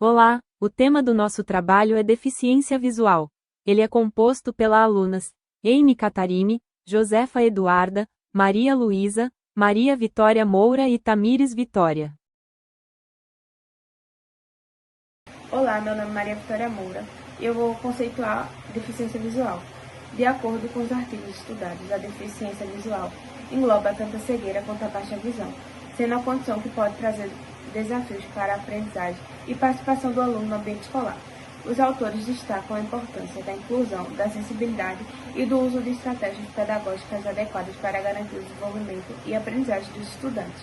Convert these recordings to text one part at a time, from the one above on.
Olá, o tema do nosso trabalho é deficiência visual. Ele é composto pelas alunas Amy Catarine, Josefa Eduarda, Maria Luísa, Maria Vitória Moura e Tamires Vitória. Olá, meu nome é Maria Vitória Moura e eu vou conceituar deficiência visual. De acordo com os artigos estudados, a deficiência visual engloba tanto a cegueira quanto a baixa visão, sendo a condição que pode trazer desafios para a aprendizagem e participação do aluno no ambiente escolar. Os autores destacam a importância da inclusão, da sensibilidade e do uso de estratégias pedagógicas adequadas para garantir o desenvolvimento e aprendizagem dos estudantes.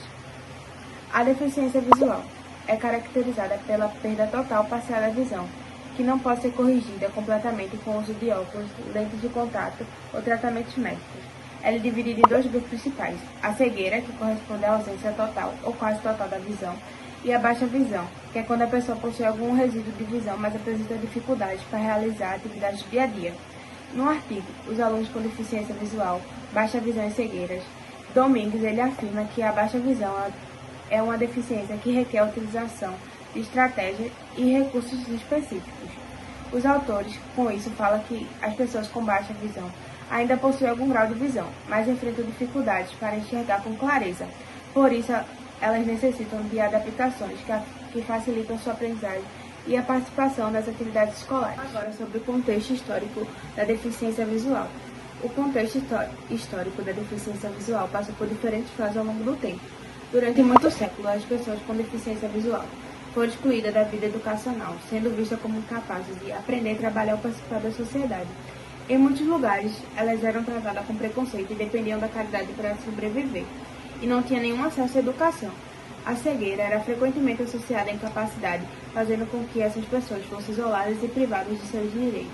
A deficiência visual é caracterizada pela perda total ou parcial da visão, que não pode ser corrigida completamente com o uso de óculos, lentes de contato ou tratamentos médicos. Ela é dividida em dois grupos principais: a cegueira, que corresponde à ausência total ou quase total da visão, e a baixa visão, que é quando a pessoa possui algum resíduo de visão, mas apresenta dificuldades para realizar atividades do dia a dia. No artigo Os alunos com deficiência visual, baixa visão e cegueiras, Domingues ele afirma que a baixa visão é uma deficiência que requer a utilização de estratégias e recursos específicos. Os autores, com isso, falam que as pessoas com baixa visão ainda possuem algum grau de visão, mas enfrentam dificuldades para enxergar com clareza. Por isso, elas necessitam de adaptações que facilitam sua aprendizagem e a participação nas atividades escolares. Agora, sobre o contexto histórico da deficiência visual. O contexto histórico da deficiência visual passa por diferentes fases ao longo do tempo. Durante muitos séculos, as pessoas com deficiência visual foram excluídas da vida educacional, sendo vistas como incapazes de aprender, trabalhar ou participar da sociedade. Em muitos lugares, elas eram tratadas com preconceito e dependiam da caridade para sobreviver, e não tinham nenhum acesso à educação. A cegueira era frequentemente associada à incapacidade, fazendo com que essas pessoas fossem isoladas e privadas de seus direitos.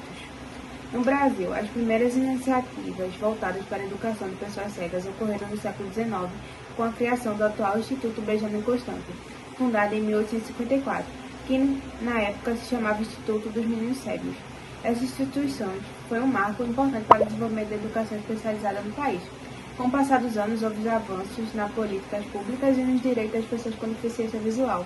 No Brasil, as primeiras iniciativas voltadas para a educação de pessoas cegas ocorreram no século XIX, com a criação do atual Instituto Benjamin Constant, fundado em 1854, que na época se chamava Instituto dos Meninos Cegos. Essa instituição foi um marco importante para o desenvolvimento da educação especializada no país. Com o passar dos anos, houve avanços nas políticas públicas e nos direitos das pessoas com deficiência visual,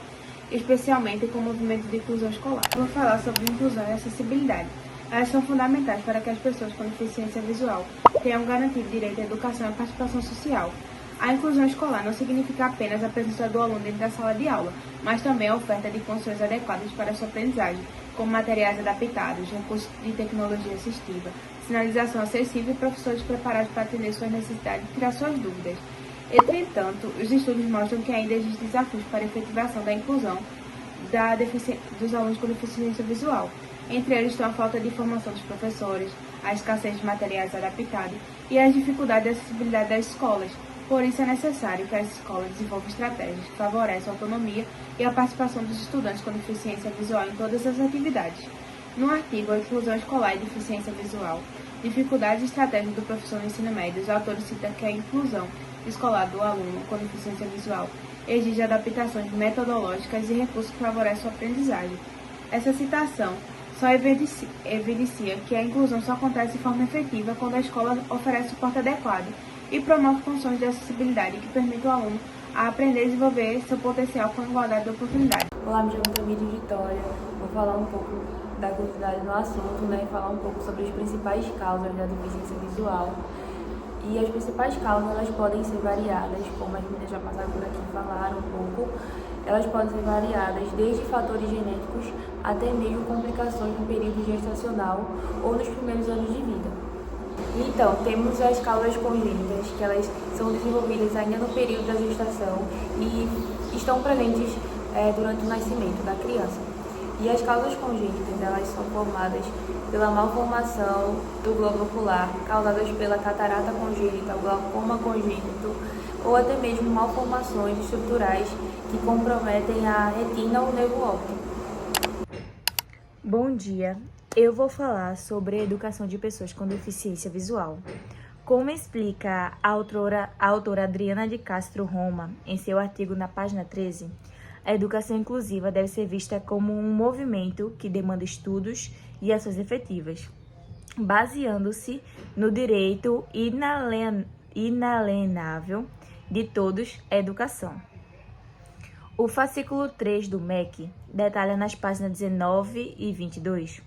especialmente com o movimento de inclusão escolar. Vou falar sobre inclusão e acessibilidade. Elas são fundamentais para que as pessoas com deficiência visual tenham garantido direito à educação e participação social. A inclusão escolar não significa apenas a presença do aluno dentro da sala de aula, mas também a oferta de condições adequadas para a sua aprendizagem, como materiais adaptados, recursos de tecnologia assistiva, sinalização acessível e professores preparados para atender suas necessidades e tirar suas dúvidas. Entretanto, os estudos mostram que ainda existem desafios para a efetivação da inclusão dos alunos com deficiência visual. Entre eles estão a falta de formação dos professores, a escassez de materiais adaptados e as dificuldades de acessibilidade das escolas. Por isso, é necessário que as escolas desenvolvam estratégias que favoreçam a autonomia e a participação dos estudantes com deficiência visual em todas as atividades. No artigo A Inclusão Escolar e Deficiência Visual, Dificuldades e Estratégias do Professor no Ensino Médio, os autores citam que a inclusão escolar do aluno com deficiência visual exige adaptações metodológicas e recursos que favoreçam a aprendizagem. Essa citação só evidencia que a inclusão só acontece de forma efetiva quando a escola oferece suporte adequado e promove condições de acessibilidade que permitam ao aluno a aprender e desenvolver seu potencial com igualdade de oportunidade. Olá, me chamo Tamires Vitória. Vou falar um pouco da quantidade no assunto, e falar um pouco sobre as principais causas da deficiência visual. E as principais causas, elas podem ser variadas, como as meninas já passaram por aqui e falaram um pouco. Elas podem ser variadas desde fatores genéticos até mesmo complicações no período gestacional ou nos primeiros anos de vida. Então, temos as causas congênitas, que elas são desenvolvidas ainda no período da gestação e estão presentes durante o nascimento da criança. E as causas congênitas, elas são formadas pela malformação do globo ocular, causadas pela catarata congênita, o glaucoma congênito, ou até mesmo malformações estruturais que comprometem a retina ou nervo óptico. Bom dia, eu vou falar sobre a educação de pessoas com deficiência visual. Como explica a autora Adriana de Castro Roma em seu artigo na página 13, a educação inclusiva deve ser vista como um movimento que demanda estudos e ações efetivas, baseando-se no direito inalienável de todos à educação. O fascículo 3 do MEC detalha nas páginas 19 e 22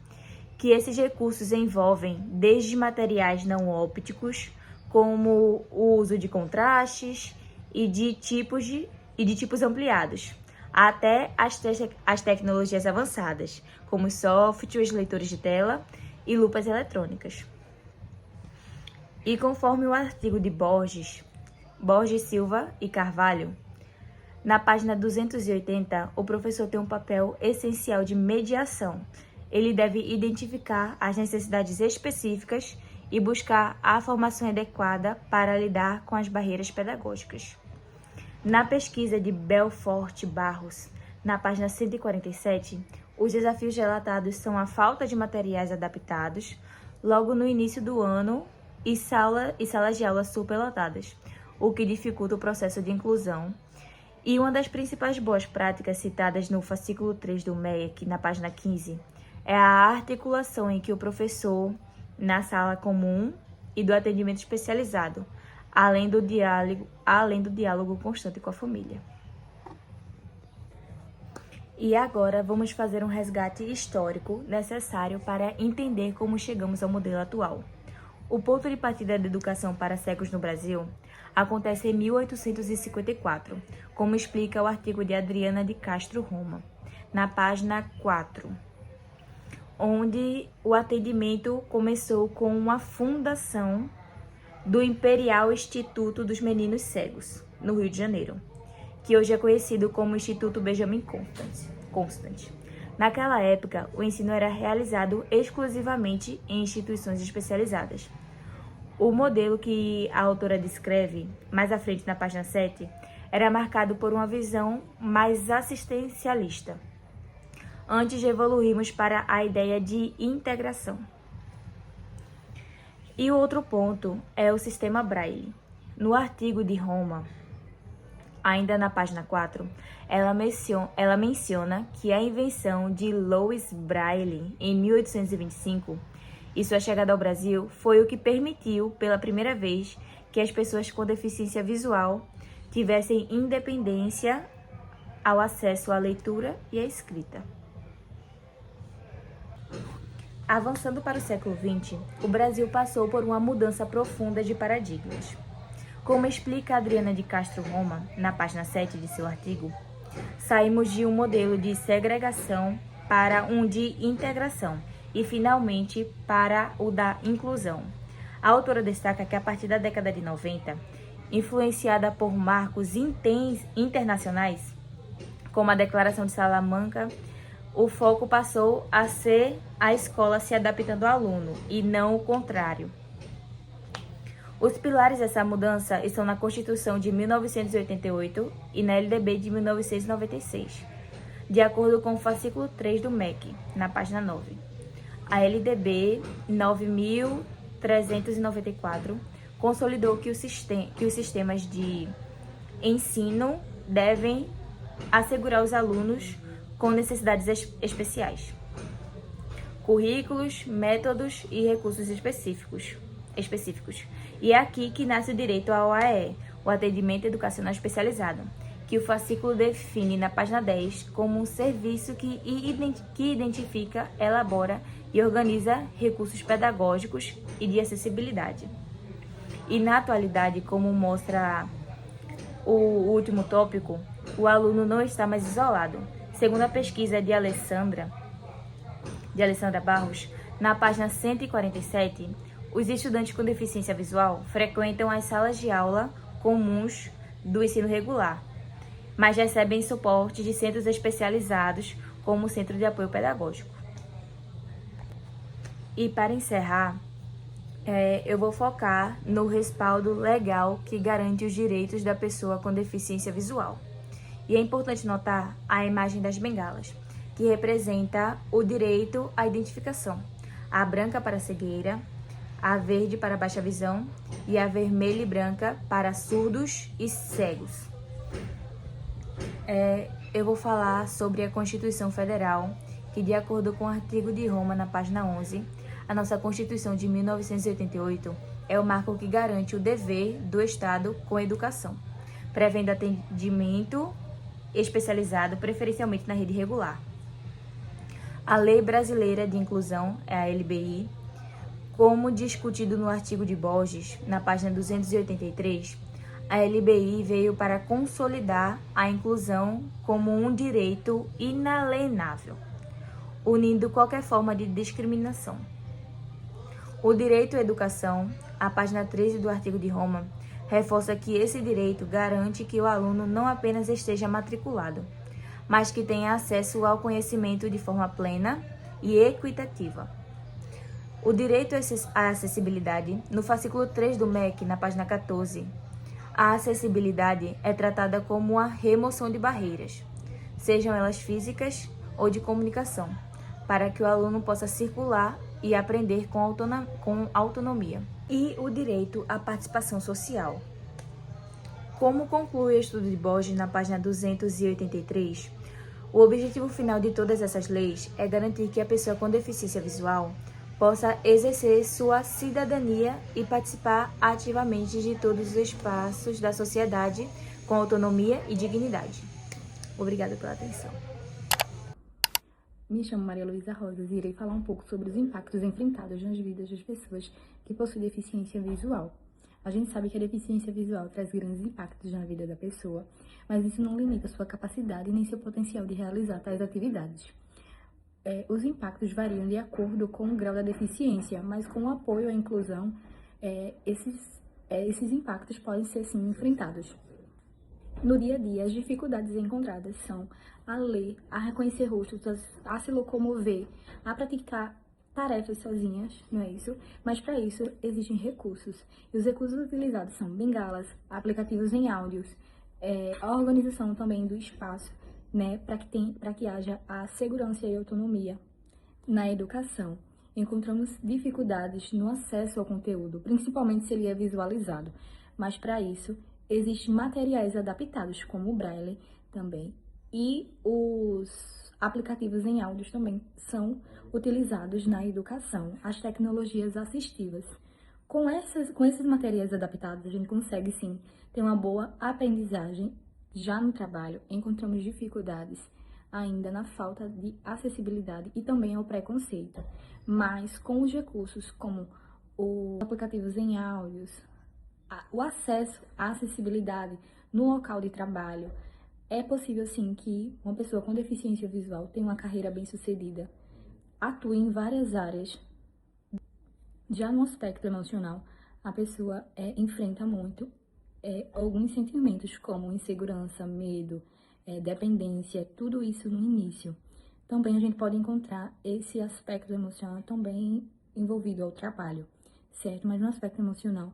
que esses recursos envolvem desde materiais não ópticos, como o uso de contrastes e de tipos ampliados, até as tecnologias avançadas, como softwares, leitores de tela e lupas eletrônicas. E conforme o artigo de Borges, Silva e Carvalho, na página 280, o professor tem um papel essencial de mediação. Ele deve identificar as necessidades específicas e buscar a formação adequada para lidar com as barreiras pedagógicas. Na pesquisa de Belfort Barros, na página 147, os desafios relatados são a falta de materiais adaptados logo no início do ano e salas de aula superlotadas, o que dificulta o processo de inclusão. E uma das principais boas práticas citadas no fascículo 3 do MEC, na página 15, é a articulação em que o professor, na sala comum e do atendimento especializado, além do diálogo constante com a família. E agora vamos fazer um resgate histórico necessário para entender como chegamos ao modelo atual. O ponto de partida da educação para cegos no Brasil acontece em 1854, como explica o artigo de Adriana de Castro Roma, na página 4, onde o atendimento começou com uma fundação do Imperial Instituto dos Meninos Cegos, no Rio de Janeiro, que hoje é conhecido como Instituto Benjamin Constant. Naquela época, o ensino era realizado exclusivamente em instituições especializadas. O modelo que a autora descreve, mais à frente na página 7, era marcado por uma visão mais assistencialista, antes de evoluirmos para a ideia de integração. E o outro ponto é o sistema Braille. No artigo de Roma, ainda na página 4, ela menciona que a invenção de Louis Braille em 1825 e sua chegada ao Brasil foi o que permitiu, pela primeira vez, que as pessoas com deficiência visual tivessem independência ao acesso à leitura e à escrita. Avançando para o século XX, o Brasil passou por uma mudança profunda de paradigmas. Como explica Adriana de Castro Roma, na página 7 de seu artigo, saímos de um modelo de segregação para um de integração e, finalmente, para o da inclusão. A autora destaca que, a partir da década de 90, influenciada por marcos internacionais, como a Declaração de Salamanca, o foco passou a ser a escola se adaptando ao aluno, e não o contrário. Os pilares dessa mudança estão na Constituição de 1988 e na LDB de 1996, de acordo com o fascículo 3 do MEC, na página 9. A LDB 9.394 consolidou que os sistemas de ensino devem assegurar os alunos com necessidades especiais, currículos, métodos e recursos específicos. E é aqui que nasce o direito ao AE, o Atendimento Educacional Especializado, que o fascículo define na página 10 como um serviço que identifica, elabora e organiza recursos pedagógicos e de acessibilidade. E na atualidade, como mostra o último tópico, o aluno não está mais isolado. Segundo a pesquisa de Alessandra Barros, na página 147, os estudantes com deficiência visual frequentam as salas de aula comuns do ensino regular, mas recebem suporte de centros especializados, como o Centro de Apoio Pedagógico. E para encerrar, eu vou focar no respaldo legal que garante os direitos da pessoa com deficiência visual. E é importante notar a imagem das bengalas, que representa o direito à identificação. A branca para a cegueira, a verde para a baixa visão e a vermelha e branca para surdos e cegos. Eu vou falar sobre a Constituição Federal, que, de acordo com o artigo de Roma, na página 11, a nossa Constituição de 1988 é o marco que garante o dever do Estado com a educação, prevendo atendimento especializado, preferencialmente na rede regular. A Lei Brasileira de Inclusão, é a LBI, como discutido no artigo de Borges, na página 283, a LBI veio para consolidar a inclusão como um direito inalienável, unindo qualquer forma de discriminação. O direito à educação, a página 13 do artigo de Roma, reforça que esse direito garante que o aluno não apenas esteja matriculado, mas que tenha acesso ao conhecimento de forma plena e equitativa. O direito à acessibilidade, no fascículo 3 do MEC, na página 14, a acessibilidade é tratada como a remoção de barreiras, sejam elas físicas ou de comunicação, para que o aluno possa circular e aprender com autonomia. E o direito à participação social. Como conclui o estudo de Borges na página 283, o objetivo final de todas essas leis é garantir que a pessoa com deficiência visual possa exercer sua cidadania e participar ativamente de todos os espaços da sociedade com autonomia e dignidade. Obrigada pela atenção. Me chamo Maria Luísa Rosas e irei falar um pouco sobre os impactos enfrentados nas vidas das pessoas que possuem deficiência visual. A gente sabe que a deficiência visual traz grandes impactos na vida da pessoa, mas isso não limita sua capacidade nem seu potencial de realizar tais atividades. Os impactos variam de acordo com o grau da deficiência, mas com o apoio à inclusão, esses impactos podem ser sim enfrentados. No dia a dia, as dificuldades encontradas são a ler, a reconhecer rostos, a se locomover, a praticar tarefas sozinhas, não é isso? Mas para isso existem recursos. E os recursos utilizados são bengalas, aplicativos em áudios, a organização também do espaço, né, para que haja a segurança e a autonomia. Na educação, encontramos dificuldades no acesso ao conteúdo, principalmente se ele é visualizado, mas para isso existem materiais adaptados, como o Braille também, e os aplicativos em áudios também são utilizados na educação, as tecnologias assistivas. Com esses materiais adaptados, a gente consegue sim ter uma boa aprendizagem. Já no trabalho, encontramos dificuldades ainda na falta de acessibilidade e também ao preconceito, mas com os recursos como os aplicativos em áudios, o acesso à acessibilidade no local de trabalho, é possível sim que uma pessoa com deficiência visual tenha uma carreira bem-sucedida, atue em várias áreas. Já no aspecto emocional, a pessoa enfrenta muito alguns sentimentos como insegurança, medo, dependência, tudo isso no início. Também a gente pode encontrar esse aspecto emocional também envolvido ao trabalho, certo? Mas no aspecto emocional,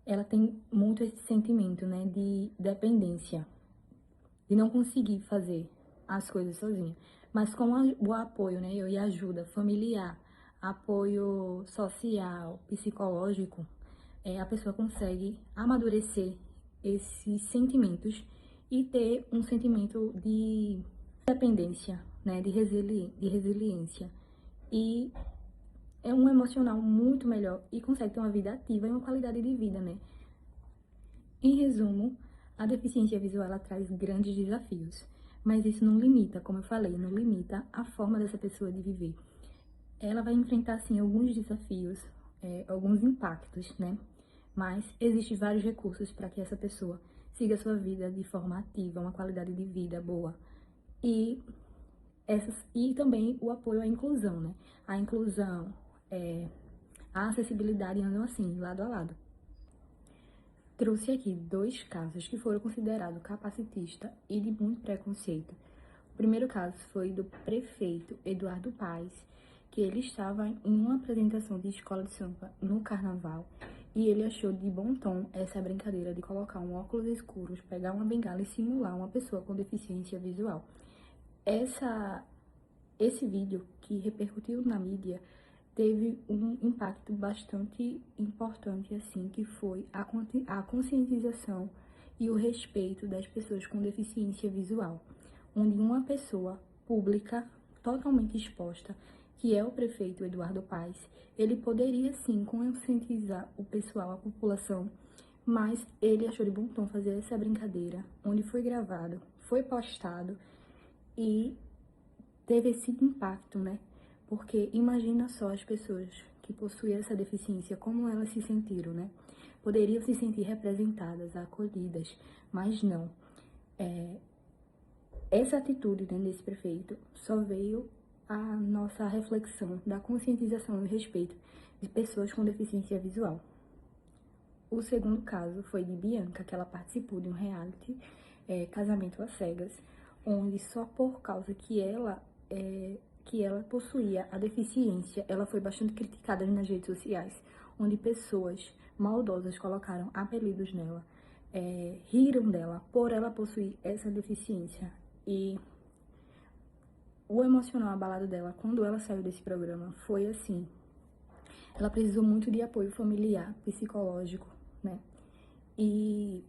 ela tem muito esse sentimento, né, de dependência, de não conseguir fazer as coisas sozinha. Mas com o apoio, né, e ajuda familiar, apoio social, psicológico, a pessoa consegue amadurecer esses sentimentos e ter um sentimento de dependência, né, de resiliência. E é um emocional muito melhor e consegue ter uma vida ativa e uma qualidade de vida, né? Em resumo, a deficiência visual ela traz grandes desafios, mas isso não limita, como eu falei, não limita a forma dessa pessoa de viver. Ela vai enfrentar, sim, alguns desafios, alguns impactos, né? Mas existem vários recursos para que essa pessoa siga a sua vida de forma ativa, uma qualidade de vida boa. E também o apoio à inclusão, né? A inclusão, a acessibilidade andam assim, lado a lado. Trouxe aqui 2 casos que foram considerados capacitistas e de muito preconceito. O primeiro caso foi do prefeito Eduardo Paes, que ele estava em uma apresentação de escola de samba no carnaval e ele achou de bom tom essa brincadeira de colocar um óculos escuros, pegar uma bengala e simular uma pessoa com deficiência visual. Esse vídeo, que repercutiu na mídia, teve um impacto bastante importante, assim, que foi a conscientização e o respeito das pessoas com deficiência visual, onde uma pessoa pública, totalmente exposta, que é o prefeito Eduardo Paes, ele poderia sim conscientizar o pessoal, a população, mas ele achou de bom tom fazer essa brincadeira, onde foi gravado, foi postado e teve esse impacto, né? Porque imagina só as pessoas que possuem essa deficiência, como elas se sentiram, né? Poderiam se sentir representadas, acolhidas, mas não. Essa atitude, né, desse prefeito só veio a nossa reflexão da conscientização e respeito de pessoas com deficiência visual. O segundo caso foi de Bianca, que ela participou de um reality, Casamento às Cegas, onde só por causa que ela possuía a deficiência, ela foi bastante criticada nas redes sociais, onde pessoas maldosas colocaram apelidos nela, riram dela por ela possuir essa deficiência. E o emocional abalado dela, quando ela saiu desse programa, foi assim. Ela precisou muito de apoio familiar, psicológico, né? E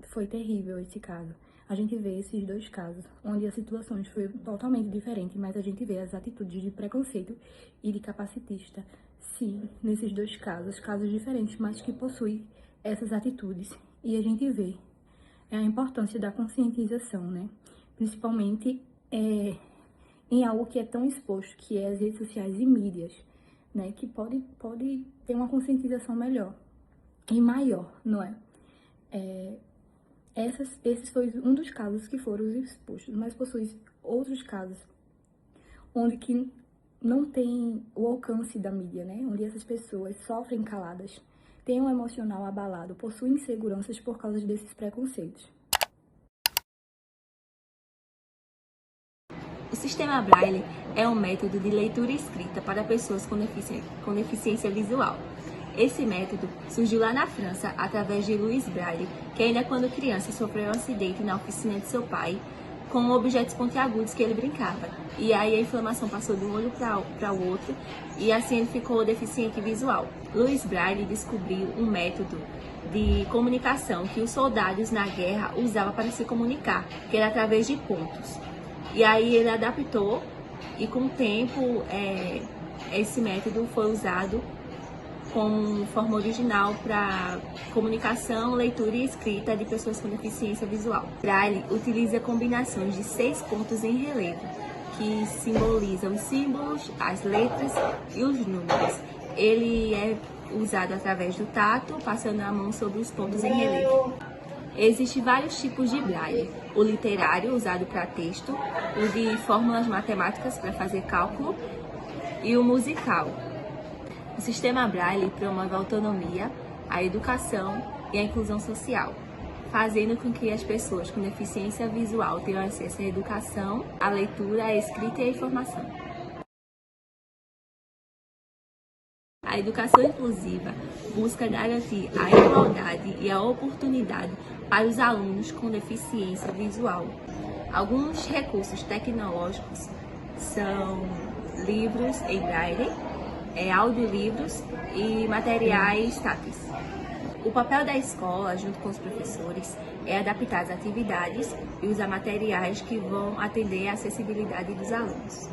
foi terrível esse caso. A gente vê esses dois casos, onde as situações foram totalmente diferentes, mas a gente vê as atitudes de preconceito e de capacitista. Sim, nesses dois casos diferentes, mas que possuem essas atitudes. E a gente vê a importância da conscientização, né? Principalmente em algo que é tão exposto, que é as redes sociais e mídias, né? Que pode ter uma conscientização melhor e maior, não é? Esse foi um dos casos que foram expostos, mas possui outros casos onde que não tem o alcance da mídia, né? Onde essas pessoas sofrem caladas, têm um emocional abalado, possuem inseguranças por causa desses preconceitos. O sistema Braille é um método de leitura e escrita para pessoas com deficiência visual. Esse método surgiu lá na França através de Louis Braille, que ainda quando criança sofreu um acidente na oficina de seu pai com objetos pontiagudos que ele brincava. E aí a inflamação passou de um olho para o outro e assim ele ficou deficiente visual. Louis Braille descobriu um método de comunicação que os soldados na guerra usavam para se comunicar, que era através de pontos. E aí ele adaptou e com o tempo esse método foi usado como forma original para comunicação, leitura e escrita de pessoas com deficiência visual. Braille utiliza combinações de 6 pontos em relevo, que simbolizam os símbolos, as letras e os números. Ele é usado através do tato, passando a mão sobre os pontos em relevo. Existem vários tipos de Braille. O literário, usado para texto, o de fórmulas matemáticas para fazer cálculo e o musical. O sistema Braille promove a autonomia, a educação e a inclusão social, fazendo com que as pessoas com deficiência visual tenham acesso à educação, à leitura, à escrita e à informação. A educação inclusiva busca garantir a igualdade e a oportunidade para os alunos com deficiência visual. Alguns recursos tecnológicos são livros em Braille, audiolivros e materiais táteis. O papel da escola, junto com os professores, é adaptar as atividades e usar materiais que vão atender à acessibilidade dos alunos.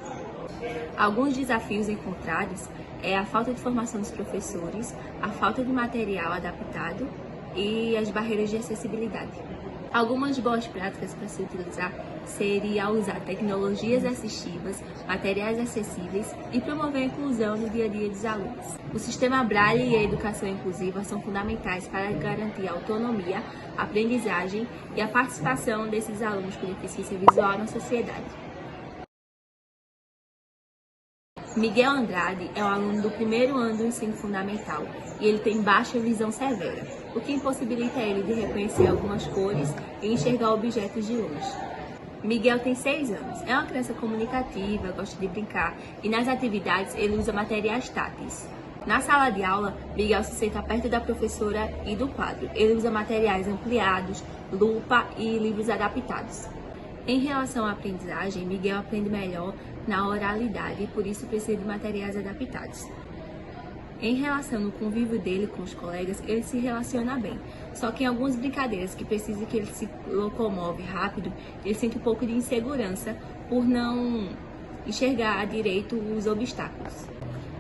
Alguns desafios encontrados é a falta de formação dos professores, a falta de material adaptado e as barreiras de acessibilidade. Algumas boas práticas para se utilizar seria usar tecnologias assistivas, materiais acessíveis e promover a inclusão no dia a dia dos alunos. O sistema Braille e a educação inclusiva são fundamentais para garantir a autonomia, a aprendizagem e a participação desses alunos com deficiência visual na sociedade. Miguel Andrade é um aluno do primeiro ano do ensino fundamental e ele tem baixa visão severa, o que impossibilita ele de reconhecer algumas cores e enxergar objetos de longe. Miguel tem 6 anos, é uma criança comunicativa, gosta de brincar e nas atividades ele usa materiais táteis. Na sala de aula, Miguel se senta perto da professora e do quadro. Ele usa materiais ampliados, lupa e livros adaptados. Em relação à aprendizagem, Miguel aprende melhor na oralidade e por isso precisa de materiais adaptados. Em relação ao convívio dele com os colegas, ele se relaciona bem. Só que em algumas brincadeiras que precisam que ele se locomove rápido, ele sente um pouco de insegurança por não enxergar direito os obstáculos.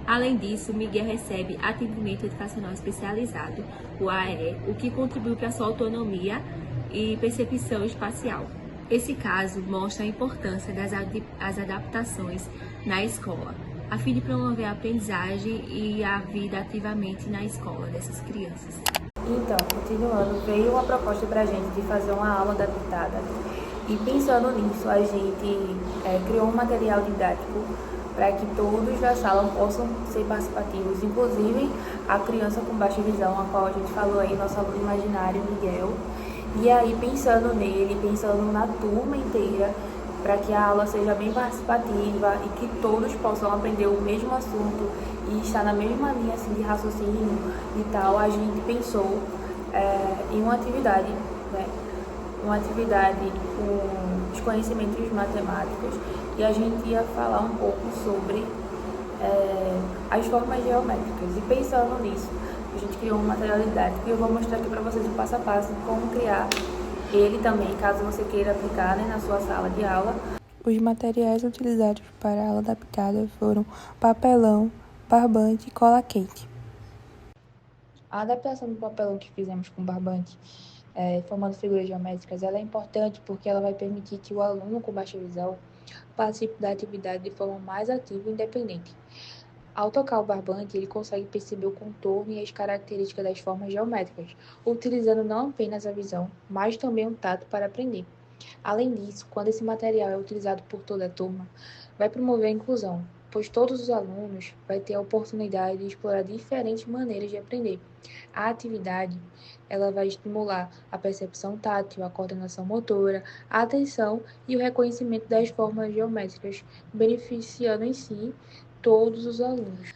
Além disso, Miguel recebe atendimento educacional especializado, o AE, o que contribui para sua autonomia e percepção espacial. Esse caso mostra a importância das adaptações na escola, a fim de promover a aprendizagem e a vida ativamente na escola dessas crianças. Então, continuando, veio uma proposta para a gente de fazer uma aula adaptada. E pensando nisso, a gente criou um material didático para que todos da sala possam ser participativos, inclusive a criança com baixa visão, a qual a gente falou aí, nosso aluno imaginário, Miguel. E aí, pensando nele, pensando na turma inteira, para que a aula seja bem participativa e que todos possam aprender o mesmo assunto e estar na mesma linha assim, de raciocínio e tal, a gente pensou em uma atividade, né? Uma atividade com os conhecimentos matemáticos, e a gente ia falar um pouco sobre as formas geométricas. E pensando nisso, a gente criou um material didático e eu vou mostrar aqui para vocês o passo a passo de como criar ele também, caso você queira aplicar, né, na sua sala de aula. Os materiais utilizados para a aula adaptada foram papelão, barbante e cola quente. A adaptação do papelão que fizemos com barbante, formando figuras geométricas, ela é importante porque ela vai permitir que o aluno com baixa visão participe da atividade de forma mais ativa e independente. Ao tocar o barbante, ele consegue perceber o contorno e as características das formas geométricas, utilizando não apenas a visão, mas também o tato para aprender. Além disso, quando esse material é utilizado por toda a turma, vai promover a inclusão, pois todos os alunos vão ter a oportunidade de explorar diferentes maneiras de aprender. A atividade ela vai estimular a percepção tátil, a coordenação motora, a atenção e o reconhecimento das formas geométricas, beneficiando em si todos os alunos.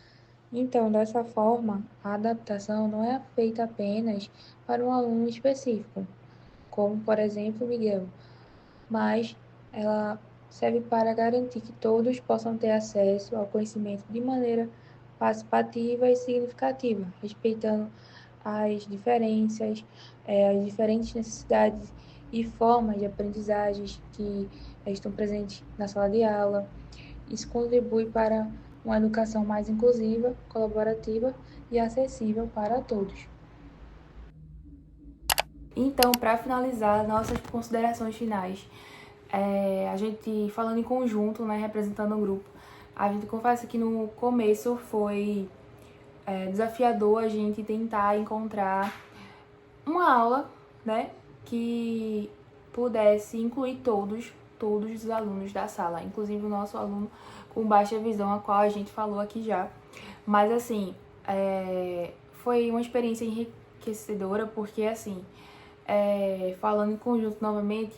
Então, dessa forma, a adaptação não é feita apenas para um aluno específico, como, por exemplo, Miguel, mas ela serve para garantir que todos possam ter acesso ao conhecimento de maneira participativa e significativa, respeitando as diferenças, as diferentes necessidades e formas de aprendizagens que estão presentes na sala de aula. Isso contribui para uma educação mais inclusiva, colaborativa e acessível para todos. Então, para finalizar, nossas considerações finais. A gente falando em conjunto, né, representando o grupo, a gente confessa que no começo foi desafiador a gente tentar encontrar uma aula, né, que pudesse incluir todos os alunos da sala, inclusive o nosso aluno com baixa visão, a qual a gente falou aqui já. Mas assim, foi uma experiência enriquecedora, porque assim, falando em conjunto novamente,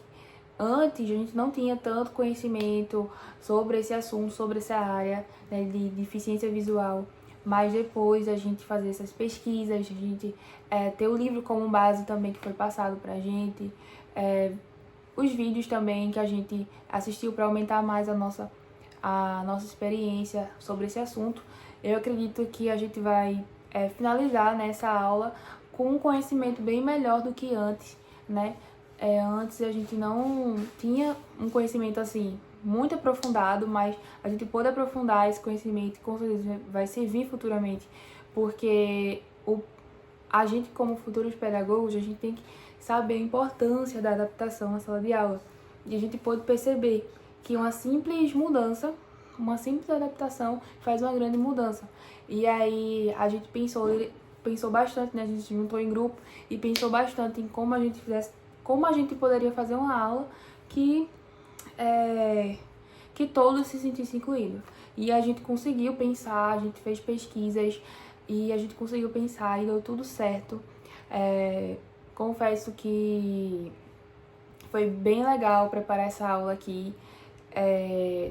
antes a gente não tinha tanto conhecimento sobre esse assunto, sobre essa área, né, de deficiência visual, mas depois a gente fazer essas pesquisas, a gente ter o livro como base também que foi passado pra gente, os vídeos também que a gente assistiu para aumentar mais a nossa experiência sobre esse assunto. Eu acredito que a gente vai finalizar nessa aula com um conhecimento bem melhor do que antes, né? Antes a gente não tinha um conhecimento assim muito aprofundado, mas a gente pode aprofundar esse conhecimento e com certeza vai servir futuramente, porque a gente como futuros pedagogos, a gente tem que saber a importância da adaptação na sala de aula. E a gente pode perceber que uma simples mudança, uma simples adaptação faz uma grande mudança. E aí a gente pensou bastante, né? A gente se juntou em grupo e pensou bastante em como a gente poderia fazer uma aula que todos se sentissem incluídos. E a gente conseguiu pensar, a gente fez pesquisas e a gente conseguiu pensar e deu tudo certo. Confesso que foi bem legal preparar essa aula aqui.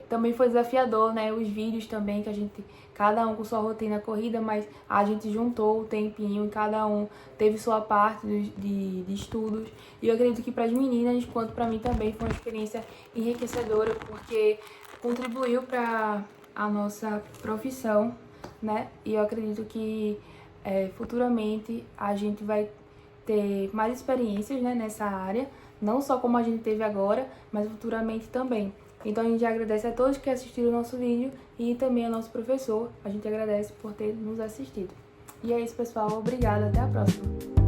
Também foi desafiador, né? Os vídeos também, que cada um com sua rotina corrida, mas a gente juntou o tempinho e cada um teve sua parte de estudos. E eu acredito que para as meninas, quanto para mim também, foi uma experiência enriquecedora, porque contribuiu para a nossa profissão, né? E eu acredito que futuramente a gente vai ter mais experiências, né, nessa área, não só como a gente teve agora, mas futuramente também. Então a gente agradece a todos que assistiram o nosso vídeo e também ao nosso professor. A gente agradece por ter nos assistido. E é isso, pessoal. Obrigada. Até a próxima.